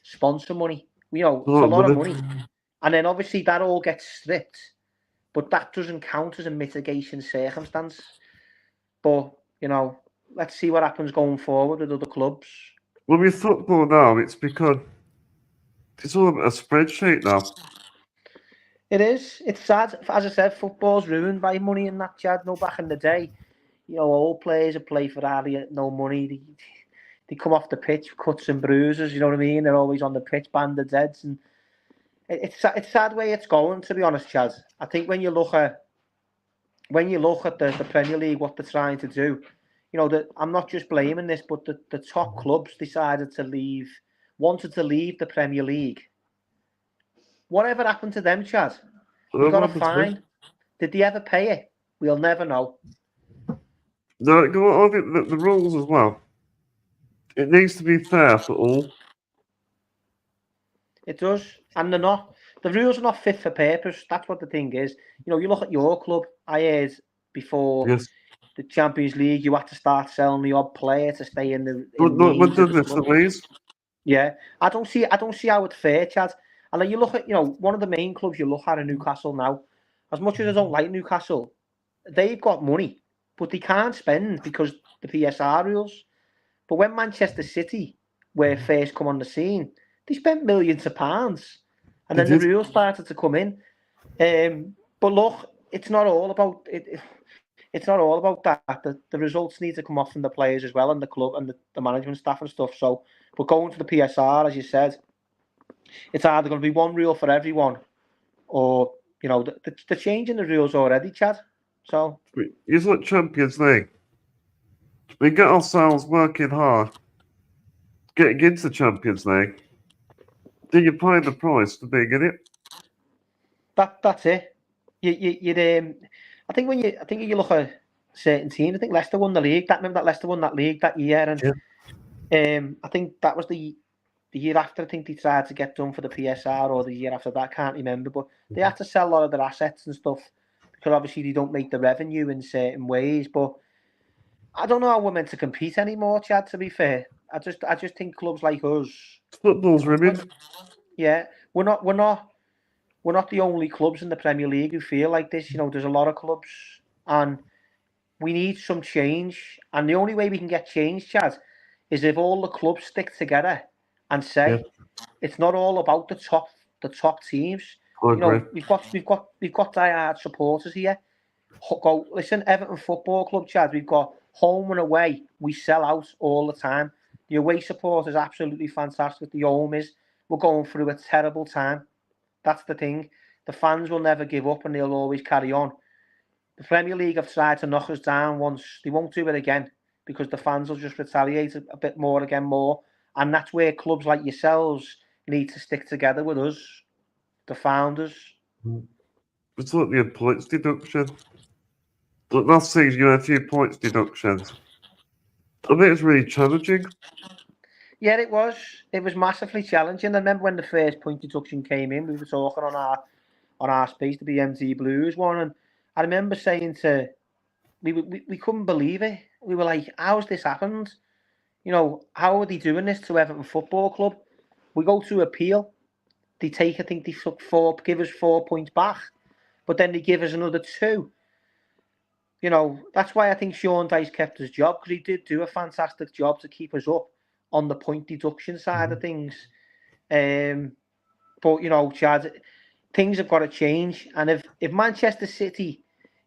sponsor money. You know, it's a lot of money, and then obviously that all gets stripped, but that doesn't count as a mitigation circumstance. But you know, let's see what happens going forward with other clubs. Well, with football now, it's because it's all a spreadsheet now. It is. It's sad. As I said, football's ruined by money in that, Chad. No, back in the day, you know, all players that play for Ferrari at no money. They come off the pitch, cuts and bruises. You know what I mean? They're always on the pitch, banded heads, and it's sad way it's going. To be honest, Chad, I think when you look at the Premier League, what they're trying to do, you know, I'm not just blaming this, but the top clubs wanted to leave the Premier League. Whatever happened to them, Chad? We got a fine. Did they ever pay it? We'll never know. No, I think the rules as well. It needs to be fair for all. It does, and they're not. The rules are not fit for purpose. That's what the thing is. You know, you look at your club. I heard before the Champions League, you had to start selling the odd player to stay in the. What did this, Louise? Yeah, I don't see how it's fair, Chad. And then you look at, you know, one of the main clubs you look at in Newcastle now. As much as I don't like Newcastle, they've got money, but they can't spend because the PSR rules. But when Manchester City were first come on the scene, they spent millions of pounds, and then the rules started to come in. But look, it's not all about it. It's not all about that. The results need to come off from the players as well, and the club and the management staff and stuff. So, but going to the PSR, as you said, it's either going to be one rule for everyone, or you know, they're changing the rules already, Chad. So it's like Champions League. We get ourselves working hard, getting into the Champions League. Then you pay the price for being in it. That's it. I think you look at certain teams. I think Leicester won the league. Remember that Leicester won that league that year, and I think that was the year after. I think they tried to get done for the PSR, or the year after that. I can't remember, but they had to sell a lot of their assets and stuff because obviously they don't make the revenue in certain ways. But I don't know how we're meant to compete anymore, Chad. To be fair, I just think clubs like us. Football's ribbon. Yeah, we're not the only clubs in the Premier League who feel like this. You know, there's a lot of clubs, and we need some change. And the only way we can get change, Chad, is if all the clubs stick together and say it's not all about the top teams. You know, we've got diehard supporters here. Listen, Everton Football Club, Chad. We've got home and away. We sell out all the time. The away support is absolutely fantastic. The home is. We're going through a terrible time. That's the thing. The fans will never give up, and they'll always carry on. The Premier League have tried to knock us down once. They won't do it again because the fans will just retaliate a bit more. And that's where clubs like yourselves need to stick together with us, the founders. It's like the points deduction. But last season you had a few points deductions. I think it's really challenging. Yeah, it was. It was massively challenging. I remember when the first point deduction came in, we were talking on our space, the BMDBlues one, and I remember saying we couldn't believe it. We were like, how's this happened? You know, how are they doing this to Everton Football Club? We go to appeal. They take, I think they took give us 4 points back, but then they give us another 2. You know, that's why I think Sean Dyche kept his job, because he did do a fantastic job to keep us up on the point deduction side of things. But, you know, Chad, things have got to change. And if Manchester City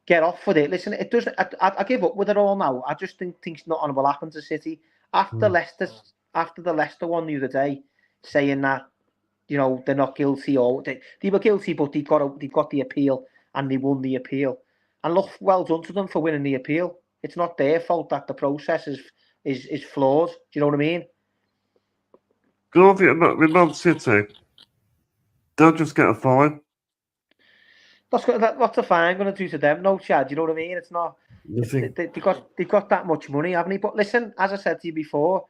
get off with it, listen, it doesn't. I give up with it all now. I just think things nothing will happen to City. After the Leicester one the other day, saying that you know, they're not guilty, or they were guilty, but they got the appeal and they won the appeal. And look, well done to them for winning the appeal. It's not their fault that the process is flawed. Do you know what I mean? Go with Man City. They'll just get a fine. What's the fine going to do to them? No, Chad. You know what I mean? It's not. They've got that much money, haven't they? But listen, as I said to you before,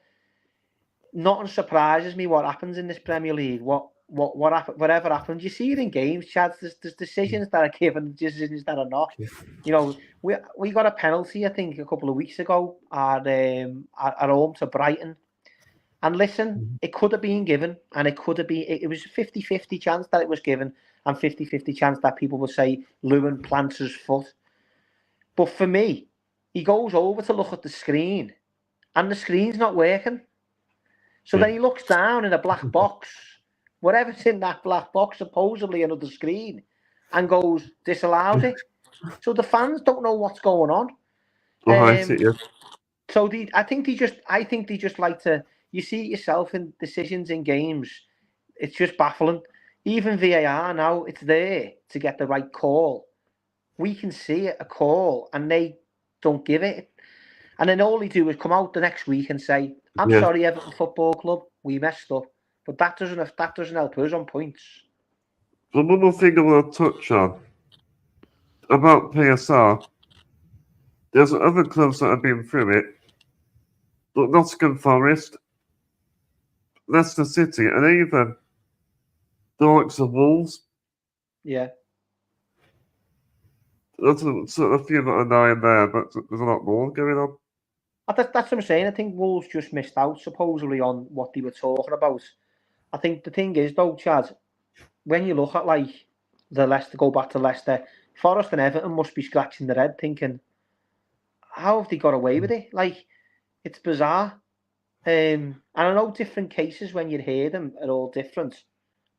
nothing surprises me what happens in this Premier League. Whatever happens, you see it in games, Chad. There's decisions that are given, decisions that are not. You know, we got a penalty, I think, a couple of weeks ago at home to Brighton. And listen, it could have been given, and it could have been. It was a 50-50 chance that it was given, and 50-50 chance that people would say Lewin plants his foot. But for me, he goes over to look at the screen, and the screen's not working. So then he looks down in a black box, whatever's in that black box, supposedly another screen, and goes, disallows it. So the fans don't know what's going on. So I think they just like to. You see it yourself in decisions in games. It's just baffling. Even VAR now, it's there to get the right call. We can see it, a call, and they don't give it. And then all they do is come out the next week and say, I'm sorry, Everton Football Club, we messed up. But that doesn't help us on points. But one more thing I want to touch on about PSR. There's other clubs that have been through it. But Nottingham Forest, Leicester City, and even the likes of Wolves. Yeah. There's a few that are now and there, but there's a lot more going on. That's what I'm saying. I think Wolves just missed out, supposedly, on what they were talking about. I think the thing is, though, Chad, when you look at, like, the Leicester, go back to Leicester, Forest and Everton must be scratching their head thinking, how have they got away with it? Like, it's bizarre. And I know different cases when you hear them are all different.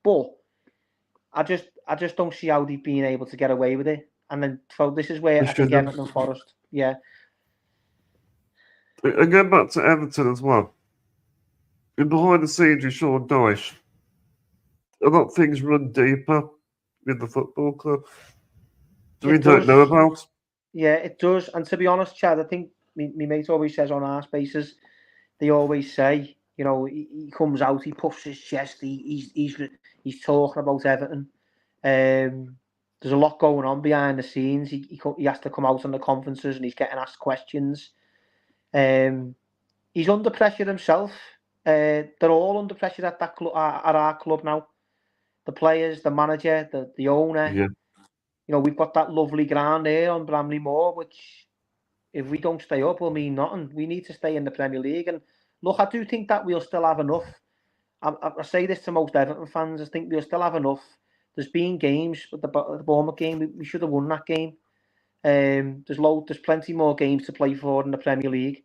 But I just don't see how they've been able to get away with it. And then, so this is where I think Everton and Forest, And going back to Everton as well, in behind the scenes with Sean Dyche, a lot of things run deeper with the football club. We don't know about. Yeah, it does. And to be honest, Chad, I think my mate always says on our spaces, they always say, you know, he comes out, he puffs his chest, he's talking about Everton. There's a lot going on behind the scenes. He has to come out on the conferences and he's getting asked questions. He's under pressure himself. They're all under pressure at that at our club now. The players, the manager, the owner. Yeah. You know, we've got that lovely ground here on Bramley Moor, which if we don't stay up will mean nothing. We need to stay in the Premier League. And look, I do think that we'll still have enough. I say this to most Everton fans. I think we'll still have enough. There's been games, but the Bournemouth game, we should have won that game. There's plenty more games to play for in the Premier League.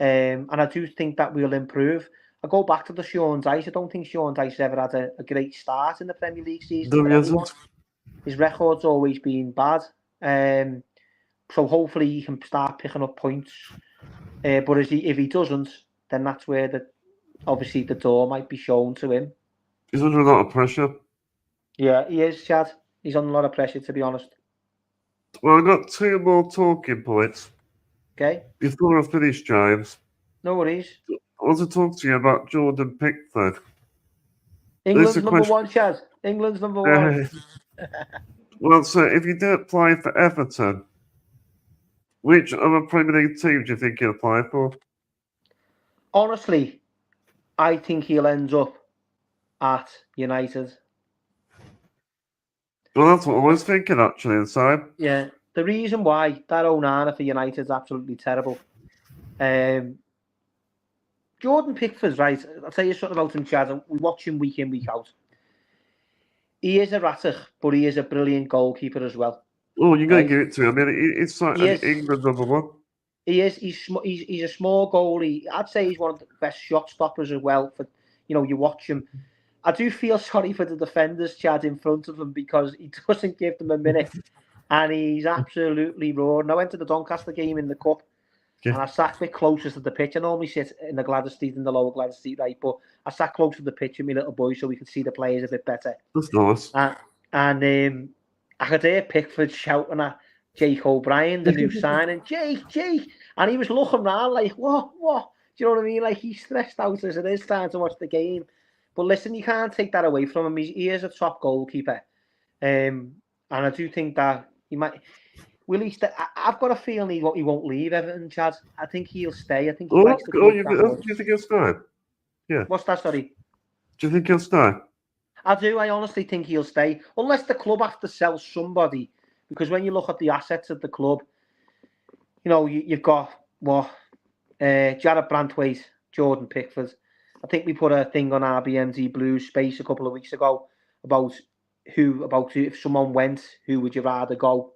And I do think that we'll improve. I go back to the Sean Dyche. I don't think Sean Dyche ever had a great start in the Premier League season. His record's always been bad. So hopefully he can start picking up points. But if he doesn't, then that's where obviously the door might be shown to him. He's under a lot of pressure. Yeah, he is, Chad. He's under a lot of pressure, to be honest. Well, I've got two more talking points. Okay. Before I finish, James. No worries. I want to talk to you about Jordan Pickford. England's number one, Chad. England's number one. Well, so if you don't apply for Everton, which other Premier League team do you think he'll apply for? Honestly, I think he'll end up at United. Well, that's what I was thinking, actually, inside. Yeah, the reason why that Onana for United is absolutely terrible. Jordan Pickford's right. I'll tell you something about him, Chad. We watch him week in, week out. He is erratic, but he is a brilliant goalkeeper as well. Oh, you're going to give it to him. I mean, it's like England number one. He is. He's a small goalie. I'd say he's one of the best shot stoppers as well. For you watch him. I do feel sorry for the defenders, Chad, in front of him because he doesn't give them a minute, and he's absolutely roaring. I went to the Doncaster game in the cup, And I sat a bit closest to the pitch. I normally sit in the Gladys seat, in the lower Gladys seat, right? But I sat close to the pitch with my little boy so we could see the players a bit better. That's nice. And I could hear Pickford shouting at Jake O'Brien, the new signing, Jake. And he was looking around like, what? Do you know what I mean? Like, he's stressed out as it is time to watch the game. But listen, you can't take that away from him. He is a top goalkeeper. And I do think that he might... Will he stay? I've got a feeling he won't leave Everton, Chad. I think he'll stay. I think he likes the club that much. Do you think he'll stay? Yeah. What's that, sorry? Do you think he'll stay? I do. I honestly think he'll stay. Unless the club have to sell somebody. Because when you look at the assets of the club, you know, you've got, Jared Brantwaite, Jordan Pickford. I think we put a thing on our BMDBlues space a couple of weeks ago about if someone went, who would you rather go?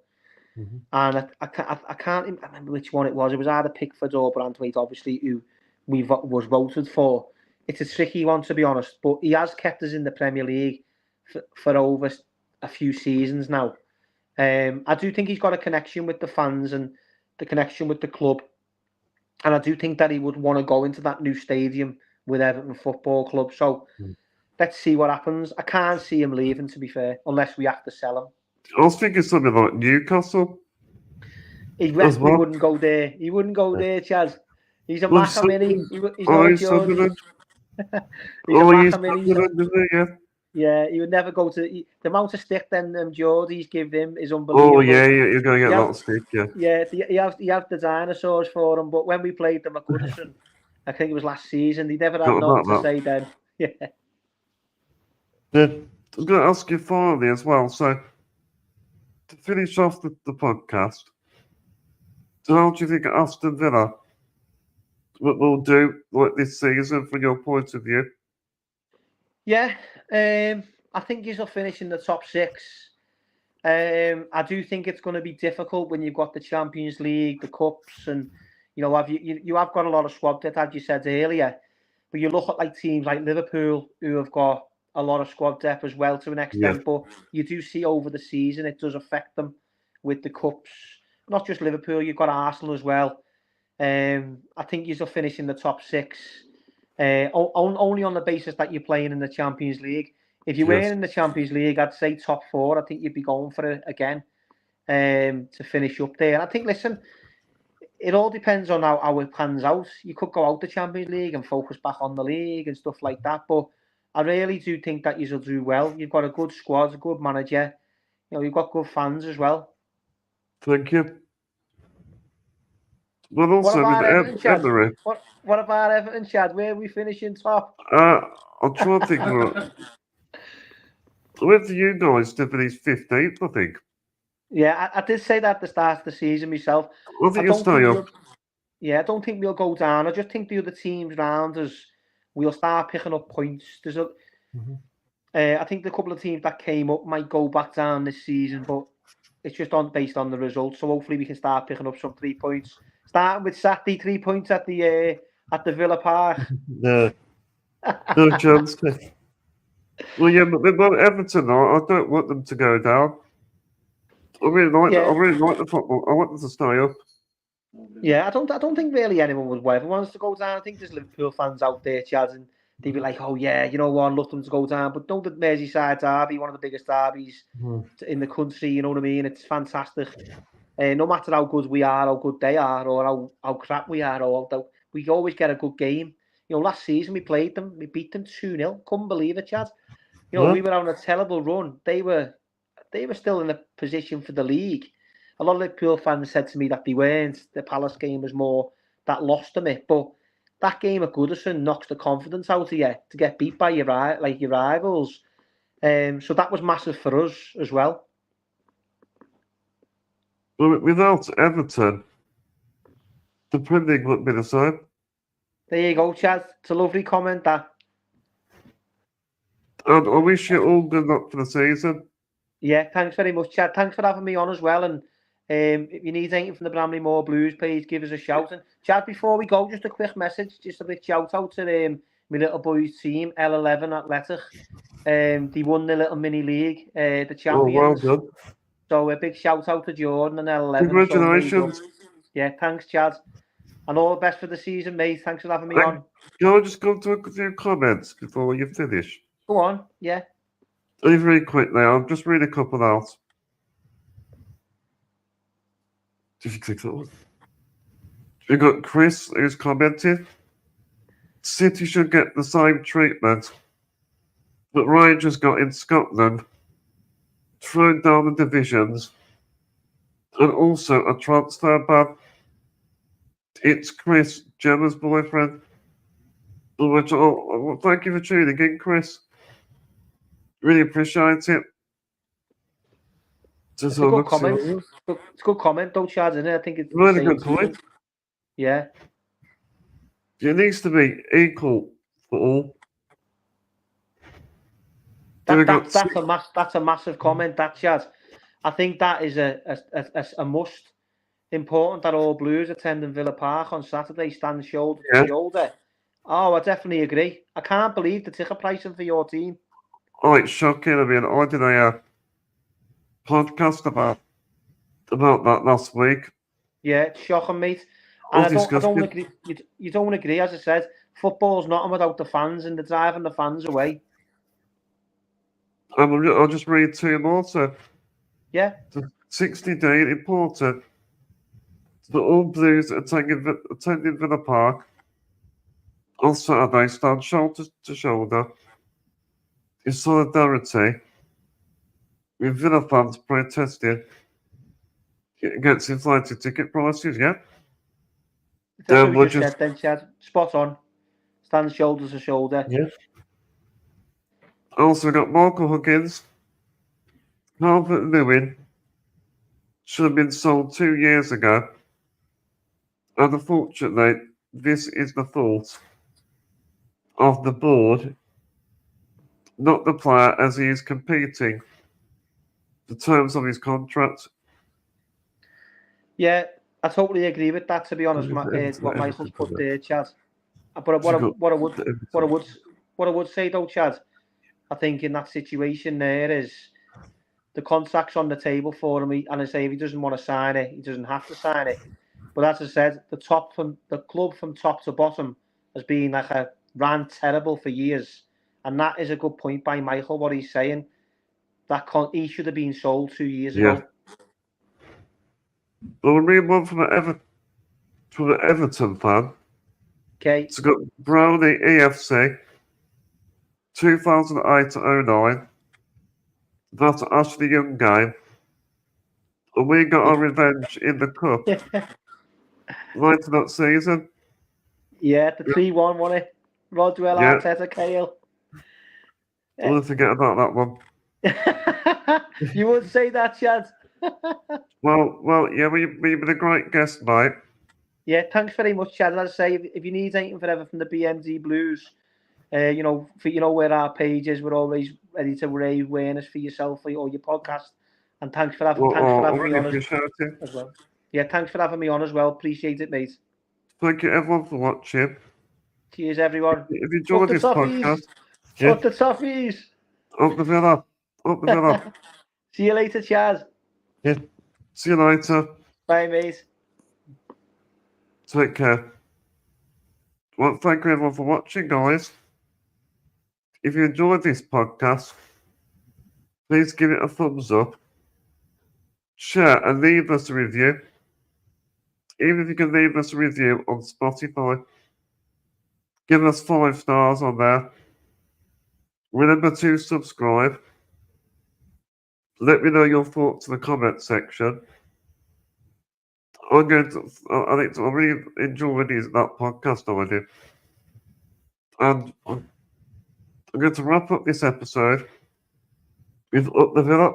Mm-hmm. And I can't remember which one it was. It was either Pickford or Brantwaite, obviously, who was voted for. It's a tricky one, to be honest, but he has kept us in the Premier League for over a few seasons now. I do think he's got a connection with the fans and the connection with the club. And I do think that he would want to go into that new stadium with Everton Football Club. So let's see what happens. I can't see him leaving, to be fair, unless we have to sell him. I was thinking something like Newcastle. He definitely wouldn't go there. He wouldn't go there, Chaz. He's a Macamini. He's not George. He's a Macamini. Yeah, he would never go to the amount of stick then Geordies give him is unbelievable. Oh yeah, you're going to get a lot of stick. Yeah, you have the dinosaurs for him. But when we played them at Goodison, I think it was last season, he never had nothing to say then. Yeah. I'm going to ask you finally as well. So to finish off the podcast, how do you think Aston Villa will do this season from your point of view? Yeah, I think he'll finish in the top 6. I do think it's going to be difficult when you've got the Champions League, the Cups, and you have got a lot of squad depth, as you said earlier. But you look at like teams like Liverpool, who have got a lot of squad depth as well to an extent. But you do see over the season it does affect them with the Cups. Not just Liverpool, you've got Arsenal as well. I think you'll finish in the top 6. Only on the basis that you're playing in the Champions League. If you weren't in the Champions League, I'd say top 4. I think you'd be going for it again to finish up there. And I think, listen, it all depends on how it pans out. You could go out the Champions League and focus back on the league and stuff like that. But I really do think that you'll do well. You've got a good squad, a good manager. You've got good fans as well. Thank you. But also what about with Everton, what about Everton, Chad? Where are we finishing top? I'm trying to think. With you guys to finish 15th, I think. Yeah, I did say that at the start of the season myself. I think you'll stay up. I don't think we'll go down. I just think the other teams round us, we'll start picking up points. I think the couple of teams that came up might go back down this season, but it's just based on the results. So hopefully we can start picking up some 3 points. Starting with Saturday, 3 points at the Villa Park. No chance. Well, yeah, but Everton, I don't want them to go down. I really like the football. I want them to stay up. Yeah, I don't think really anyone would ever want us to go down. I think there's Liverpool fans out there, Chad, and they'd be like, "Oh yeah, you know what? I'd love them to go down." But don't the Merseyside derby, one of the biggest derbies in the country. You know what I mean? It's fantastic. No matter how good we are, how good they are, or how crap we are, we always get a good game. Last season we played them, we beat them 2-0. Couldn't believe it, Chad. We were on a terrible run. They were still in a position for the league. A lot of Liverpool fans said to me that they weren't. The Palace game was more that lost them it. But that game at Goodison knocks the confidence out of you to get beat by your rivals. So that was massive for us as well. Well, without Everton, the Premier League wouldn't be the same. There you go, Chad. It's a lovely comment, that. And I wish you all good luck for the season. Yeah, thanks very much, Chad. Thanks for having me on as well. And if you need anything from the Bramley-Moore Blues, please give us a shout. And Chad, before we go, just a quick message, just a big shout out to my little boys' team, L11 Athletic. They won the little mini league, the champions. Oh, well done. So a big shout out to Jordan and L11. Congratulations. Yeah, thanks, Chad. And all the best for the season, mate. Thanks for having me on. Can I just go to a few comments before you finish? Go on, yeah. Very quickly, I'll just read a couple out. If you click that one. We got Chris who's commented. City should get the same treatment that Rangers got in Scotland, thrown down the divisions, and also a transfer ban. It's Chris, Gemma's boyfriend. Which, thank you for tuning in, Chris. Really appreciate it. It's a good comment. It's a good comment, though, Chad, isn't it? I think it's really good point. Yeah. It needs to be equal for all. That's a massive comment, that, Chad. I think that is a must. Important that all Blues attending Villa Park on Saturday stand shoulder to shoulder. Oh, I definitely agree. I can't believe the ticket pricing for your team. Oh, it's shocking. I mean, I did a podcast about that last week. Yeah, it's shocking, mate. And I don't agree. You don't agree, as I said. Football's nothing without the fans, and they're driving the fans away. I'll just read two more. So, yeah, the 60-day important for all Blues attending Villa Park on Saturday stand shoulder to shoulder in solidarity with Villa fans protesting against inflated ticket prices. Yeah. That's what you just said then, Chad. Spot on. Stand shoulder to shoulder. Yeah. Also, we got Michael Huggins. Calvert-Lewin should have been sold 2 years ago. And unfortunately, this is the fault of the board, not the player, as he is competing the terms of his contract. Yeah, I totally agree with that, to be honest, what Michael's put there, Chad. But what I would say, though, Chad, I think in that situation there is the contract's on the table for him, and I say if he doesn't want to sign it, he doesn't have to sign it. But as I said, the club from top to bottom has been ran terrible for years, and that is a good point by Michael. What he's saying, that he should have been sold 2 years ago. Well, we'll read one from an Everton fan. Okay. It's got Brownie EFC 2008-09. That's Ashley Young game. And we got our revenge in the cup. Later that season. Yeah, the 3-1, wasn't it? Rodwell, Arteta, Kale. Don't forget about that one. You would say that, Chad. Well, yeah, you've been a great guest, mate. Yeah, thanks very much, Chad. As I say, if you need anything forever from the BMD Blues, where our page is, we're always ready to raise awareness for yourself or your podcast. And thanks for having me on as well. Yeah, thanks for having me on as well. Appreciate it, mate. Thank you, everyone, for watching. Cheers, everyone. If you enjoyed this podcast, up the Toffees. Up the Villa. Up the Villa. See you later, Chaz. Yeah. See you later. Bye, mate. Take care. Well, thank you, everyone, for watching, guys. If you enjoyed this podcast, please give it a thumbs up. Share and leave us a review. Even if you can leave us a review on Spotify, give us 5 stars on there. Remember to subscribe. Let me know your thoughts in the comment section. I really enjoyed that podcast already. And I'm going to wrap up this episode with Up the Villa.